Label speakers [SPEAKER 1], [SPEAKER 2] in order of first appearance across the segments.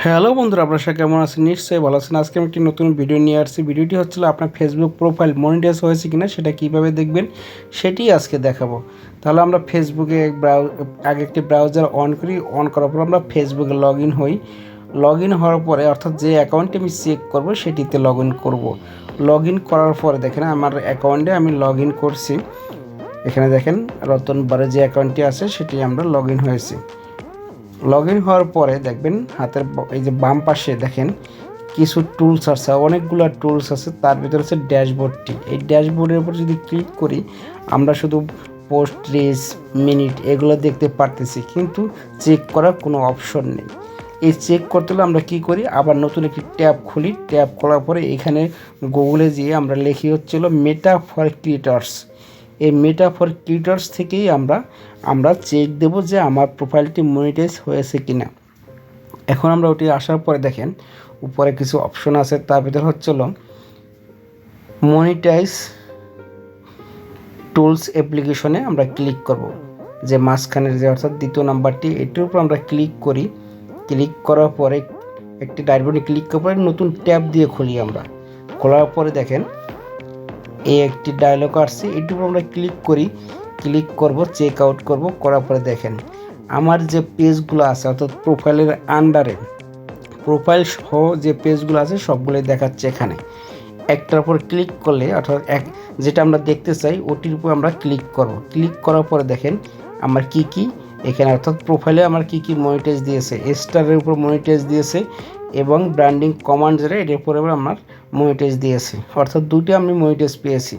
[SPEAKER 1] Hello বন্ধুরা, আপনারা সবাই কেমন আছেন? নিশ্চয়ই ভালো আছেন। আজকে আমি একটি নতুন ভিডিও নিয়ে আসছি। ভিডিওটি হচ্ছিল আপনার ফেসবুক প্রোফাইল মনিটাইজ হয়েছে কিনা সেটা কীভাবে দেখবেন সেটি আজকে দেখাবো। তাহলে আমরা ফেসবুকে আগে একটি ব্রাউজার অন করি। অন করার পর আমরা ফেসবুকে লগ ইন হই। লগ ইন হওয়ার পরে অর্থাৎ যে অ্যাকাউন্টে আমি চেক করব সেটিতে লগ ইন করবো। লগ ইন করার পরে দেখেন আমার অ্যাকাউন্টে আমি লগ ইন করছি। এখানে দেখেন রতনবারে যে অ্যাকাউন্টটি আছে সেটি আমরা লগ ইন হয়েছি। লগ ইন হওয়ার পরে দেখবেন হাতের এই যে বাম পাশে দেখেন কিছু টুলস আছে, অনেকগুলো টুলস আছে। তার ভিতরে আছে ড্যাশবোর্ডটি। এই ড্যাশবোর্ডের উপর যদি ক্লিক করি আমরা শুধু পোস্ট, রিচ, মিনিট এগুলো দেখতে পারতেছি, কিন্তু চেক করার কোনো অপশন নেই। এই চেক করতে হলে আমরা কী করি, আবার নতুন একটি ট্যাব খুলি। ট্যাব খোলার পরে এখানে গুগলে যেয়ে আমরা লিখি হচ্ছিল মেটা ফর ক্রিয়েটর্স। এই মেটা ফর ক্রিয়েটর্স থেকেই আমরা চেক দেব যে আমার প্রোফাইলটি মনিটাইজ হয়েছে কিনা। এখন আমরা ওটি আসার পরে দেখেন উপরে কিছু অপশন আছে, তার ভিতরে হচ্ছিল মনিটাইজ টুলস অ্যাপ্লিকেশনে আমরা ক্লিক করব। যে মাঝখানের যে অর্থাৎ দ্বিতীয় নাম্বারটি, এটির উপর আমরা ক্লিক করি। ক্লিক করার পরে একটি ডাইরেক্টলি ক্লিক করার পরে নতুন ট্যাব দিয়ে খুলি। আমরা খোলার পরে দেখেন এই একটি ডায়লগ আসছে, এটির উপর আমরা ক্লিক করি। ক্লিক করব, চেক আউট করব। করার পরে দেখেন আমার যে পেজগুলো আছে অর্থাৎ প্রোফাইলের আন্ডারে প্রোফাইল সহ যে পেজগুলো আছে সবগুলোই দেখাচ্ছে। এখানে একটার উপর ক্লিক করলে অর্থাৎ যেটা আমরা দেখতে চাই ওটির উপর আমরা ক্লিক করব। ক্লিক করার পরে দেখেন আমার কি এখানে অর্থাৎ প্রোফাইলে আমার কি মনিটাইজ দিয়েছে। স্টারের উপর মনিটাইজ দিয়েছে এবং ব্র্যান্ডিং কমান্ড যেটা এটার উপরে আমার মনিটাইজ দিয়েছে। অর্থাৎ দুটি আমি মনিটাইজ পেয়েছি।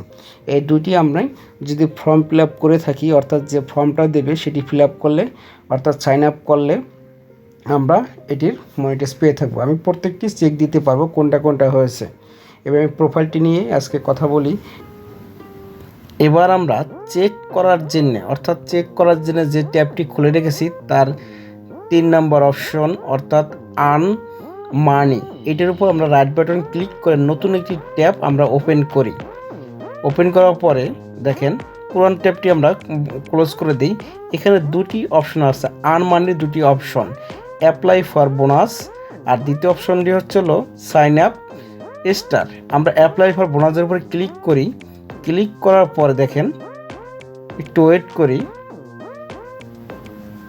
[SPEAKER 1] এই দুটি আমরা যদি ফর্ম ফিল আপ করে থাকি, অর্থাৎ যে ফর্মটা দেবে সেটি ফিল আপ করলে অর্থাৎ সাইন আপ করলে আমরা এটির মনিটাইজ পেয়ে থাকবো। আমি প্রত্যেকটি চেক দিতে পারবো কোনটা হয়েছে। এবার আমি প্রোফাইলটি নিয়ে আজকে কথা বলি। এবার আমরা চেক করার জন্য যে ট্যাবটি খুলে রেখেছি তার 3 নম্বর অপশন অর্থাৎ আর্ন মানি, এটার উপর আমরা রাইট বাটন ক্লিক করে নতুন একটি ট্যাব আমরা ওপেন করি। ওপেন করার পরে দেখেন পুরান ট্যাবটি আমরা ক্লোজ করে দিই। এখানে দুটি অপশন আছে, আর্ন মানির দুটি অপশন, অ্যাপ্লাই ফর বোনাস আর দ্বিতীয় অপশনটি হচ্ছিল সাইন আপ স্টার। আমরা অ্যাপ্লাই ফর বোনাসের উপরে ক্লিক করি। ক্লিক করার পরে দেখেন একটু ওয়েট করি।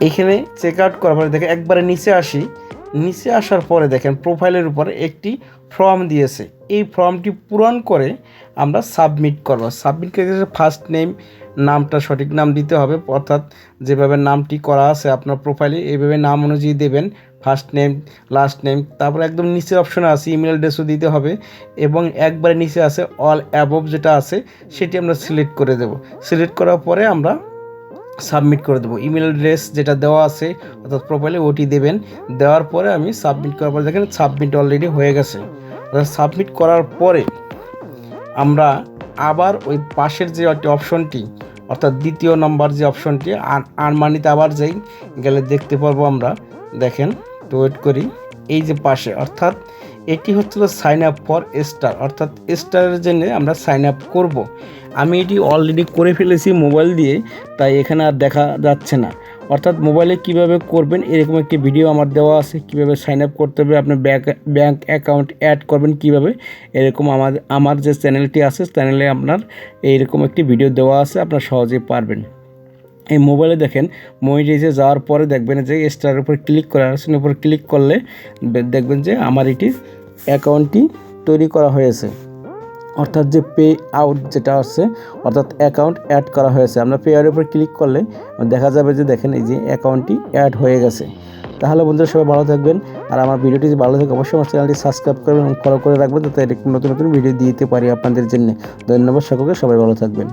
[SPEAKER 1] এখানে চেক আউট করার পরে দেখেন একবারে নিচে আসি। নিচে আসার পরে দেখেন প্রোফাইলের উপরে একটি ফর্ম দিয়েছে। এই ফর্মটি পূরণ করে আমরা সাবমিট করব। সাবমিট করে ফার্স্ট নেম, নামটা সঠিক নাম দিতে হবে, অর্থাৎ যেভাবে নামটি করা আছে আপনার প্রোফাইলে এইভাবে নাম অনুযায়ী দেবেন। ফার্স্ট নেম, লাস্ট নেম, তারপরে একদম নিচের অপশনে আছে ইমেল অ্যাড্রেসও দিতে হবে এবং একবারে নিচে আছে অল অ্যাবভ যেটা আছে সেটি আমরা সিলেক্ট করে দেব। সিলেক্ট করার পরে আমরা সাবমিট করে দেবো। ইমেল অ্যাড্রেস যেটা দেওয়া আছে অর্থাৎ প্রোফাইলে ওটি দেবেন। দেওয়ার পরে আমি সাবমিট করার পরে দেখেন সাবমিট অলরেডি হয়ে গেছে। সাবমিট করার পরে আমরা আবার ওই পাশের যে অপশনটি অর্থাৎ দ্বিতীয় নম্বর যে অপশনটি আর্ন মানিতে আবার গেলে দেখতে পারবো আমরা। দেখেন তো ওয়েট করি। এই যে পাশে অর্থাৎ এটি হচ্ছিল সাইন আপ ফর স্টার, অর্থাৎ স্টারের জন্য আমরা সাইন আপ করব। আমি এটি অলরেডি করে ফেলেছি মোবাইল দিয়ে, তাই এখানে আর দেখা যাচ্ছে না। অর্থাৎ মোবাইলে কিভাবে করবেন এরকম একটি ভিডিও আমার দেওয়া আছে, কিভাবে সাইন আপ করতে হবে, আপনার ব্যাঙ্ক অ্যাকাউন্ট অ্যাড করবেন কিভাবে, এরকম আমার যে চ্যানেলটি আছে চ্যানেলে আপনার এইরকম একটি ভিডিও দেওয়া আছে, আপনারা সহজেই পারবেন। এই মোবাইলে দেখেন মনিটাইজে যাওয়ার পরে দেখবেন যে স্টারের উপর ক্লিক করে অপশনের উপর ক্লিক করলে দেখবেন যে আমার এটি অ্যাকাউন্টটি তৈরি করা হয়েছে, অর্থাৎ যে পে আউট যেটা আছে অর্থাৎ অ্যাকাউন্ট অ্যাড করা হয়েছে। আমরা পে আউটের উপর ক্লিক করলে দেখা যাবে যে দেখেন এই যে অ্যাকাউন্টটি অ্যাড হয়ে গেছে। তাহলে বন্ধুরা সবাই ভালো থাকবেন, আর আমার ভিডিওটি যদি ভালো থাকে অবশ্যই আমার চ্যানেলটি সাবস্ক্রাইব করবেন এবং ফলো করে রাখবেন যাতে নতুন ভিডিও দিতে পারি আপনাদের জন্য। ধন্যবাদ সকলকে, সবাই ভালো থাকবেন।